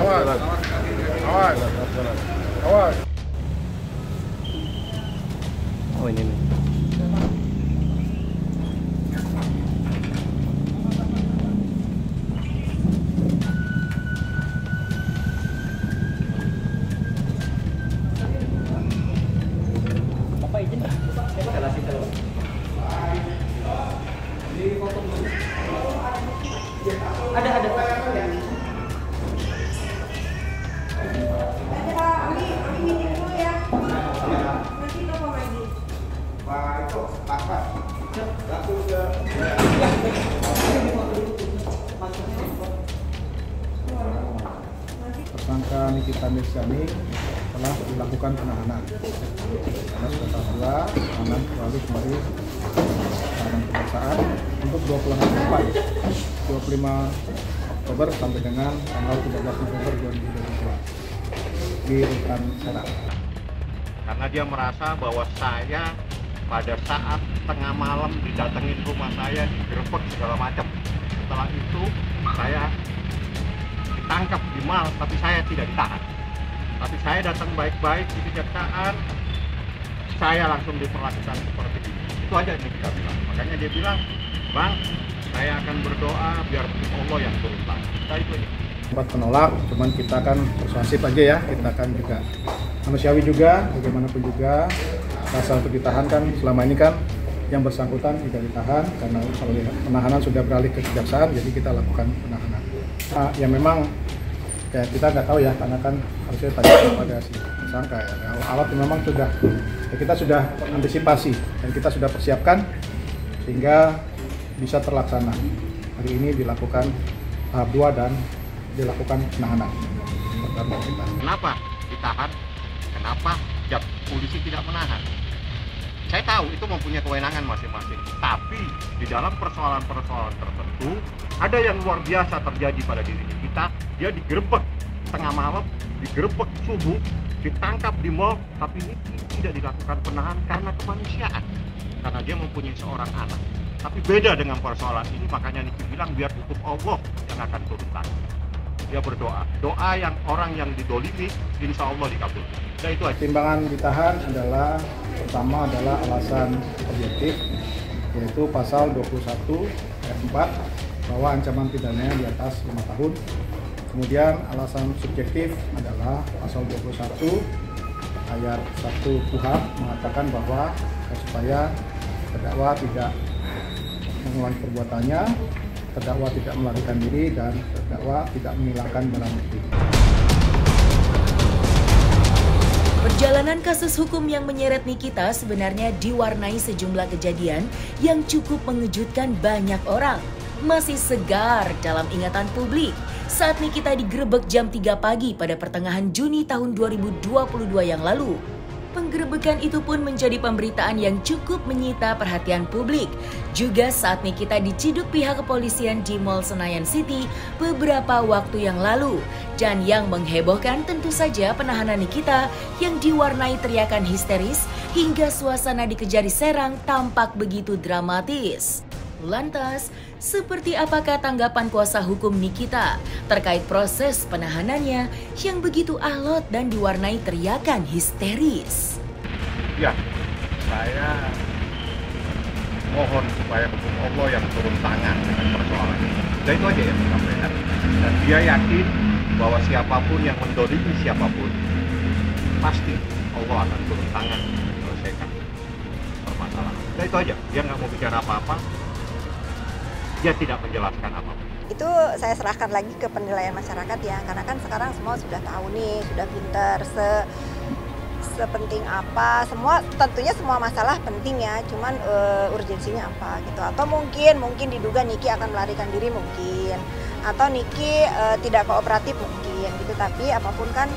Awas. Awas. Awas. Oh ini nih. Bapak izin, saya kasih tahu. Ada. Tersangka Nikita Mirzani telah dilakukan penahanan karena sudah pula tahanan lalu kembali tahanan pemeriksaan untuk 25 Oktober sampai dengan tanggal 13 November 2022 di Rutan Serang. Karena dia merasa bahwa saya pada saat tengah malam didatengin rumah saya, digerebek segala macam. Setelah itu saya ditangkap di mal, tapi saya tidak ditahan. Tapi saya datang baik-baik di kejaksaan, saya langsung diperlakukan seperti ini. Itu aja yang dia bilang. Makanya dia bilang, Bang, saya akan berdoa biar Allah yang turun tangan. Kita itu aja. Sempat menolak, cuman kita kan persuasif aja ya, kita kan juga manusiawi juga, bagaimanapun juga rasa untuk ditahan kan selama ini kan yang bersangkutan tidak ditahan karena penahanan sudah beralih ke kejaksaan, jadi kita lakukan penahanan. Ya memang ya kita nggak tahu ya, karena kan harusnya tanya kepada si tersangka ya. Alat memang sudah ya kita sudah antisipasi dan kita sudah persiapkan sehingga bisa terlaksana. Hari ini dilakukan tahap 2 dan dilakukan penahanan. Kenapa ditahan? Kenapa polisi tidak menahan? Saya tahu itu mempunyai kewenangan masing-masing, tapi di dalam persoalan-persoalan tertentu ada yang luar biasa terjadi pada diri kita. Dia digerebek tengah malam, digerebek subuh, ditangkap di mal, tapi ini tidak dilakukan penahanan karena kemanusiaan, karena dia mempunyai seorang anak. Tapi beda dengan persoalan ini, makanya Niki bilang biar hukum Allah yang akan turun tangan. Dia berdoa, doa yang orang yang didolimi insya Allah dikabulkan. Nah, itu aja. Pertimbangan ditahan adalah pertama adalah alasan objektif, yaitu pasal 21 ayat 4 bahwa ancaman pidananya di atas 5 tahun. Kemudian alasan subjektif adalah pasal 21 ayat 1 KUHP mengatakan bahwa supaya terdakwa tidak mengulangi perbuatannya, terdakwa tidak melarikan diri, dan terdakwa tidak menghilangkan barang bukti. Perjalanan kasus hukum yang menyeret Nikita sebenarnya diwarnai sejumlah kejadian yang cukup mengejutkan banyak orang. Masih segar dalam ingatan publik saat Nikita digerebek jam 3 pagi pada pertengahan Juni tahun 2022 yang lalu. Penggerebekan itu pun menjadi pemberitaan yang cukup menyita perhatian publik. Juga saat Nikita diciduk pihak kepolisian di Mall Senayan City beberapa waktu yang lalu. Dan yang menghebohkan tentu saja penahanan Nikita yang diwarnai teriakan histeris hingga suasana di Kejari Serang tampak begitu dramatis. Lantas, seperti apakah tanggapan kuasa hukum Nikita terkait proses penahanannya yang begitu alot dan diwarnai teriakan histeris? Ya, saya mohon supaya hukum Allah yang turun tangan dengan persoalan ini. Dan itu aja yang saya sampaikan. Dan dia yakin bahwa siapapun yang mendolimi siapapun, pasti Allah akan turun tangan menyelesaikan permasalahan. Dan itu aja, dia nggak mau bicara apa-apa, dia tidak menjelaskan apa-apa. Itu saya serahkan lagi ke penilaian masyarakat ya, karena kan sekarang semua sudah tahu nih, sudah pinter, sepenting apa, tentunya semua masalah penting ya, cuman urgensinya apa gitu. Atau mungkin diduga Niki akan melarikan diri mungkin, atau Niki tidak kooperatif mungkin gitu. Tapi apapun kan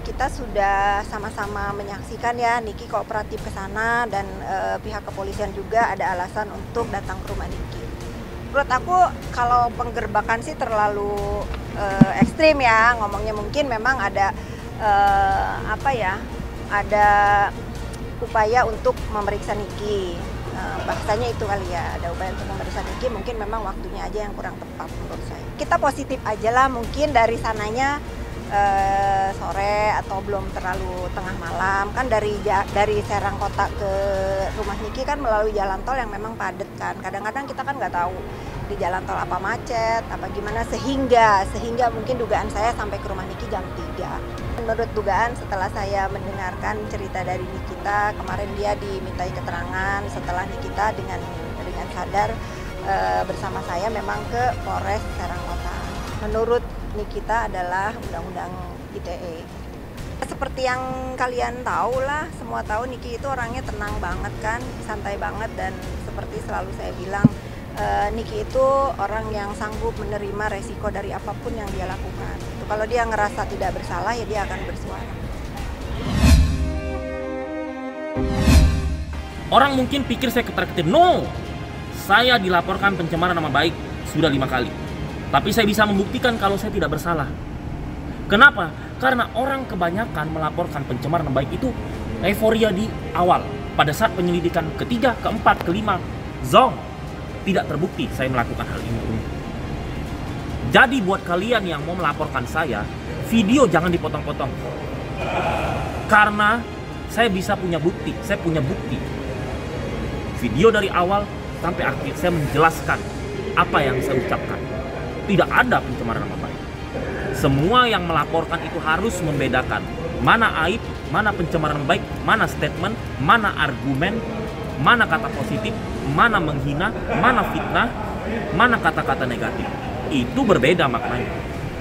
kita sudah sama-sama menyaksikan ya, Niki kooperatif ke sana dan pihak kepolisian juga ada alasan untuk datang ke rumah Niki. Menurut aku kalau penggerbakan sih terlalu ekstrim ya ngomongnya, mungkin memang ada ada upaya untuk memeriksa Niki. bahasanya itu kali ya, ada upaya untuk memeriksa Niki, mungkin memang waktunya aja yang kurang tepat menurut saya. Kita positif aja lah, mungkin dari sananya sore atau belum terlalu tengah malam, kan dari Serang Kota ke rumah Niki kan melalui jalan tol yang memang padat kan, kadang-kadang kita kan nggak tahu di jalan tol apa macet, apa gimana, sehingga mungkin dugaan saya sampai ke rumah Niki jam 3. Menurut dugaan setelah saya mendengarkan cerita dari Nikita, kemarin dia dimintai keterangan setelah Nikita dengan sadar bersama saya memang ke Polres Serang Kota. Menurut Nikita adalah undang-undang ITE. Seperti yang kalian tahu lah, semua tahu Niki itu orangnya tenang banget kan, santai banget, dan seperti selalu saya bilang, Niki itu orang yang sanggup menerima resiko dari apapun yang dia lakukan. Kalau dia ngerasa tidak bersalah, ya dia akan bersuara. Orang mungkin pikir saya ketar-ketir. No, saya dilaporkan pencemaran nama baik sudah 5 kali. Tapi saya bisa membuktikan kalau saya tidak bersalah. Kenapa? Karena orang kebanyakan melaporkan pencemaran nama baik itu euforia di awal. Pada saat penyelidikan ketiga, keempat, kelima, zong, tidak terbukti saya melakukan hal ini. Jadi buat kalian yang mau melaporkan saya, video jangan dipotong-potong. Karena saya bisa punya bukti, saya punya bukti. Video dari awal sampai akhir saya menjelaskan apa yang saya ucapkan. Tidak ada pencemaran nama baik. Semua yang melaporkan itu harus membedakan mana aib, mana pencemaran nama baik, mana statement, mana argumen, mana kata positif, mana menghina, mana fitnah, mana kata-kata negatif. Itu berbeda maknanya.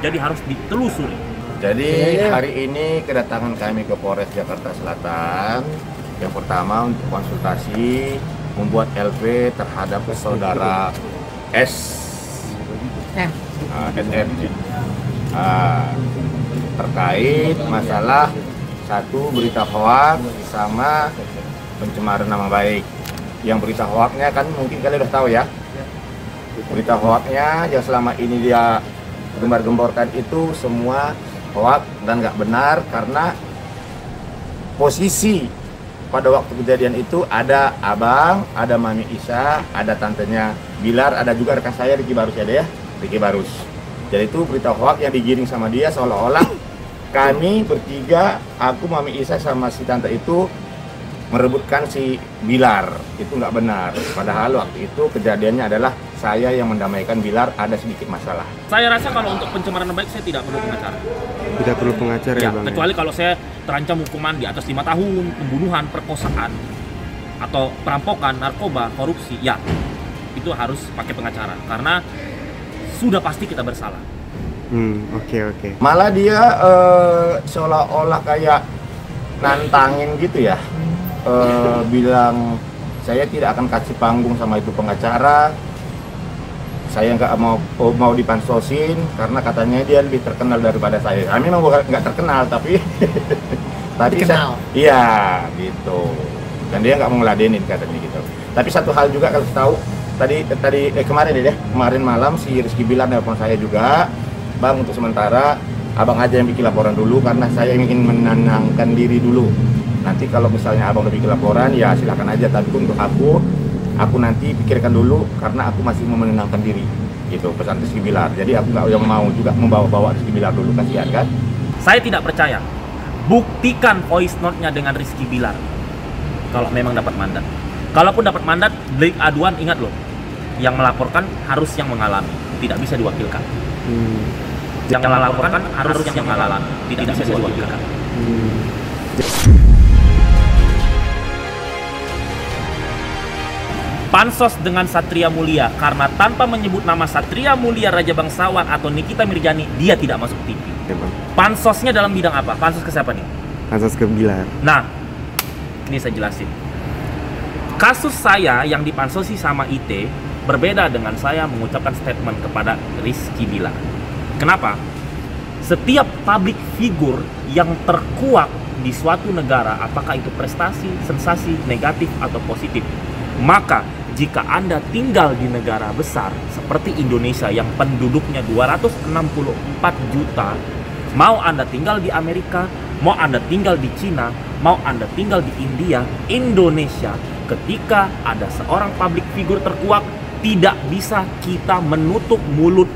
Jadi harus ditelusuri. Jadi hari ini kedatangan kami ke Polres Jakarta Selatan. Yang pertama untuk konsultasi membuat LP terhadap saudara S. SM terkait masalah satu berita hoaks sama pencemaran nama baik. Yang berita hoaksnya kan mungkin kalian udah tahu ya. Berita hoaksnya yang selama ini dia gembar-gemborkan itu semua hoaks dan nggak benar, karena posisi pada waktu kejadian itu ada abang, ada Mami Isa, ada tantenya Bilar, ada juga rekan saya Ricky Barus, ada ya, Ricky Barus. Jadi itu berita hoaks yang digiring sama dia seolah-olah kami bertiga, aku, Mami Isa sama si tante itu merebutkan si Bilar. Itu nggak benar. Padahal waktu itu kejadiannya adalah saya yang mendamaikan Bilar, ada sedikit masalah. Saya rasa kalau untuk pencemaran nama baik saya tidak perlu pengacara. Tidak perlu pengacara ya, Bang? Kecuali kalau saya terancam hukuman di atas 5 tahun, pembunuhan, perkosaan, atau perampokan, narkoba, korupsi, ya itu harus pakai pengacara. Karena sudah pasti kita bersalah. Oke. Malah dia seolah-olah kayak nantangin gitu ya. Bilang saya tidak akan kasih panggung sama itu pengacara, saya nggak mau dipansosin karena katanya dia lebih terkenal daripada saya. Kami memang nggak terkenal tapi dikenal. Iya gitu, dan dia nggak mau ngeladenin katanya gitu. Tapi satu hal juga kalau tahu kemarin malam si Rizky Bilar nelpon saya juga, Bang, untuk sementara abang aja yang bikin laporan dulu karena saya ingin menenangkan diri dulu. Nanti kalau misalnya abang udah bikin laporan ya silakan aja, tapi untuk aku nanti pikirkan dulu karena aku masih mau menenangkan diri, gitu pesan Rizky Bilar. Jadi aku nggak yang mau juga membawa Rizky Bilar dulu, kasihan kan. Saya tidak percaya. Buktikan voice note-nya dengan Rizky Bilar kalau memang dapat mandat. Kalaupun dapat mandat, delik aduan, ingat loh, yang melaporkan harus yang mengalami, tidak bisa diwakilkan. Yang melaporkan harus yang mengalami, tidak bisa diwakilkan. Pansos dengan Satria Mulia, karena tanpa menyebut nama Satria Mulia Raja Bangsawan atau Nikita Mirjani, dia tidak masuk TV. Pansosnya dalam bidang apa? Pansos ke siapa nih? Pansos ke Bilar. Nah, ini saya jelasin. Kasus saya yang dipansosi sama IT berbeda dengan saya mengucapkan statement kepada Rizky Bilar. Kenapa? Setiap public figure yang terkuak di suatu negara, apakah itu prestasi, sensasi, negatif, atau positif, maka jika Anda tinggal di negara besar seperti Indonesia yang penduduknya 264 juta, mau Anda tinggal di Amerika, mau Anda tinggal di Cina, mau Anda tinggal di India, Indonesia, ketika ada seorang public figure terkuak, tidak bisa kita menutup mulut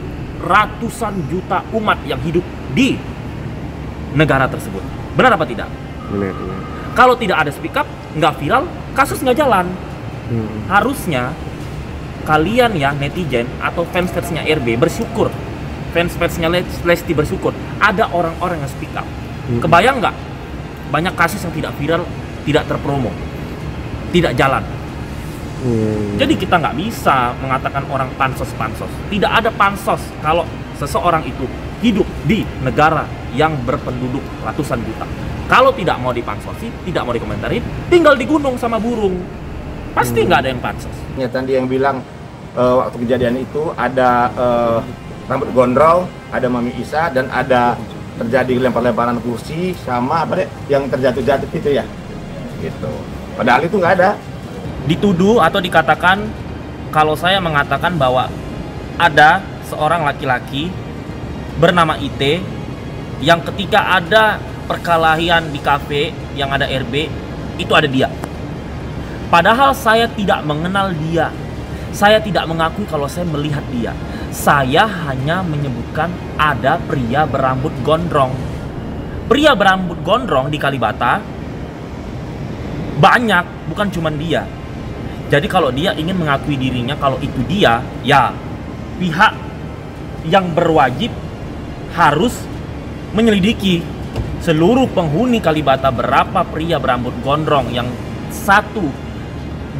ratusan juta umat yang hidup di negara tersebut. Benar apa tidak? Benar. Kalau tidak ada speak up, nggak viral, kasus nggak jalan. Harusnya kalian ya netizen atau fans-fansnya RB bersyukur, fans-fansnya Lesti bersyukur ada orang-orang yang speak up. Kebayang nggak banyak kasus yang tidak viral, tidak terpromo, tidak jalan. Jadi kita nggak bisa mengatakan orang pansos-pansos. Tidak ada pansos kalau seseorang itu hidup di negara yang berpenduduk ratusan juta. Kalau tidak mau dipansosi, tidak mau dikomentarin, tinggal di gunung sama burung. Pasti nggak ada yang pansos. Ya, tadi yang bilang waktu kejadian itu ada rambut gondrong, ada Mami Isa, dan ada terjadi lempar-lemparan kursi sama apa deh yang terjatuh-jatuh itu ya. Gitu. Padahal itu nggak ada. Dituduh atau dikatakan, kalau saya mengatakan bahwa ada seorang laki-laki bernama IT yang ketika ada perkelahian di kafe yang ada RB, itu ada dia. Padahal saya tidak mengenal dia. Saya tidak mengakui kalau saya melihat dia. Saya hanya menyebutkan ada pria berambut gondrong. Pria berambut gondrong di Kalibata banyak, bukan cuma dia. Jadi kalau dia ingin mengakui dirinya kalau itu dia, ya pihak yang berwajib harus menyelidiki seluruh penghuni Kalibata berapa pria berambut gondrong yang satu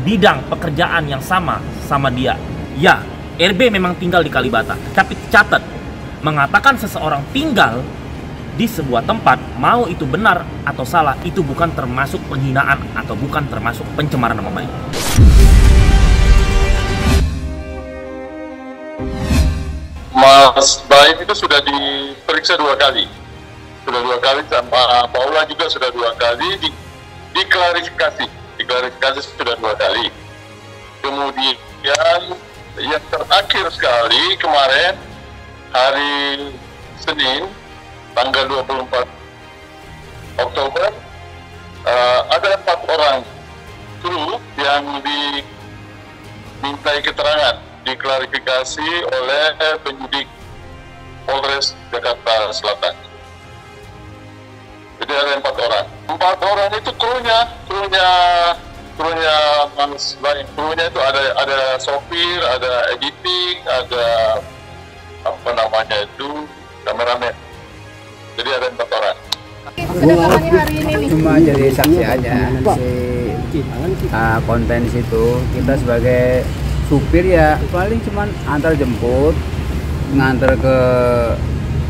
bidang pekerjaan yang sama dia. Ya, RB memang tinggal di Kalibata, tapi catat, mengatakan seseorang tinggal di sebuah tempat, mau itu benar atau salah, itu bukan termasuk penghinaan atau bukan termasuk pencemaran nama baik. Mas Baim itu sudah diperiksa 2 kali. Sudah 2 kali, sama Paula juga sudah 2 kali diklarifikasi. Diklarifikasi sudah 2 kali. Kemudian yang terakhir sekali kemarin hari Senin tanggal 24 Oktober ada 4 orang kru yang dimintai keterangan, diklarifikasi oleh penyidik Polres Jakarta Selatan. Jadi ada 4 orang. 4 orang itu krunya Mas Baim. Krunya itu ada sopir, ada editing, ada apa namanya itu kameramen. Jadi ada 4 orang. Kedatangannya hari ini nih. Cuma jadi saksi aja si konten di situ. Kita sebagai supir ya paling cuman antar jemput, nganter ke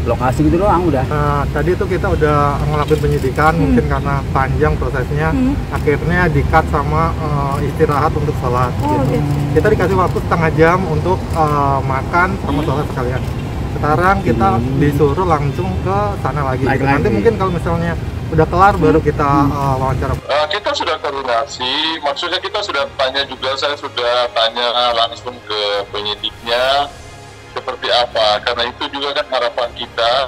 lokasi gitu doang udah. Tadi itu kita udah ngelakuin penyidikan, mungkin karena panjang prosesnya, akhirnya di-cut sama istirahat untuk sholat. Gitu. Kita dikasih waktu setengah jam untuk makan sama sholat sekalian. Sekarang kita disuruh langsung ke sana lagi. Gitu. Nanti mungkin kalau misalnya udah kelar baru kita wawancara. Kita sudah koordinasi, maksudnya kita sudah tanya juga, saya sudah tanya langsung ke penyidiknya seperti apa, karena itu juga kan harapan kita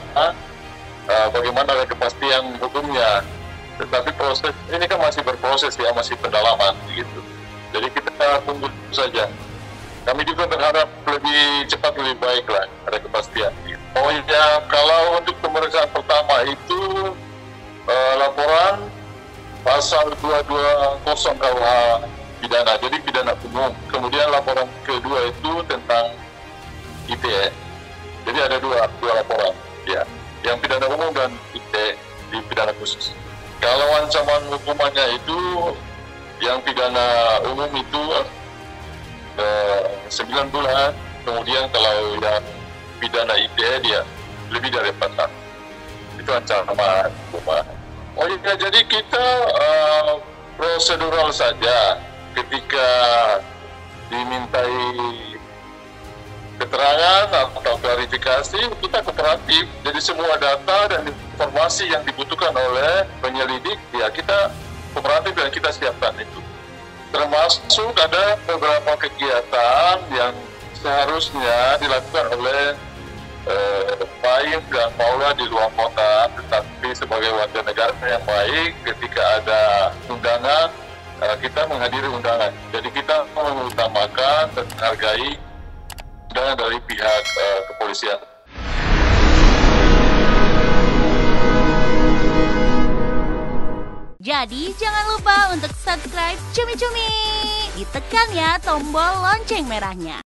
bagaimana ada kepastian hukumnya. Tetapi proses ini kan masih berproses ya, masih pendalaman gitu. Jadi kita tunggu saja. Kami juga berharap lebih cepat lebih baik lah, ada kepastian. Oh ya, kalau untuk pemeriksaan pertama itu laporan pasal 220 KUH pidana, jadi pidana umum. Kemudian laporan kedua itu tentang ITE. Jadi ada dua laporan, ya, yang pidana umum dan ITE di pidana khusus. Kalau ancaman hukumannya itu yang pidana umum itu 9 bulan, kemudian kalau yang pidana ITE dia lebih dari 4 tahun. Itu ancaman hukuman. Oh iya, jadi kita prosedural saja ketika dimintai keterangan atau klarifikasi, kita kooperatif. Jadi semua data dan informasi yang dibutuhkan oleh penyelidik, ya kita kooperatif dan kita siapkan itu. Termasuk ada beberapa kegiatan yang seharusnya dilakukan oleh Baim dan Paula di luar kota, tetapi sebagai warga negara yang baik, ketika ada undangan kita menghadiri undangan. Jadi kita mengutamakan dan menghargai undangan dari pihak kepolisian. Jadi jangan lupa untuk subscribe Cumi Cumi. Ditekan ya tombol lonceng merahnya.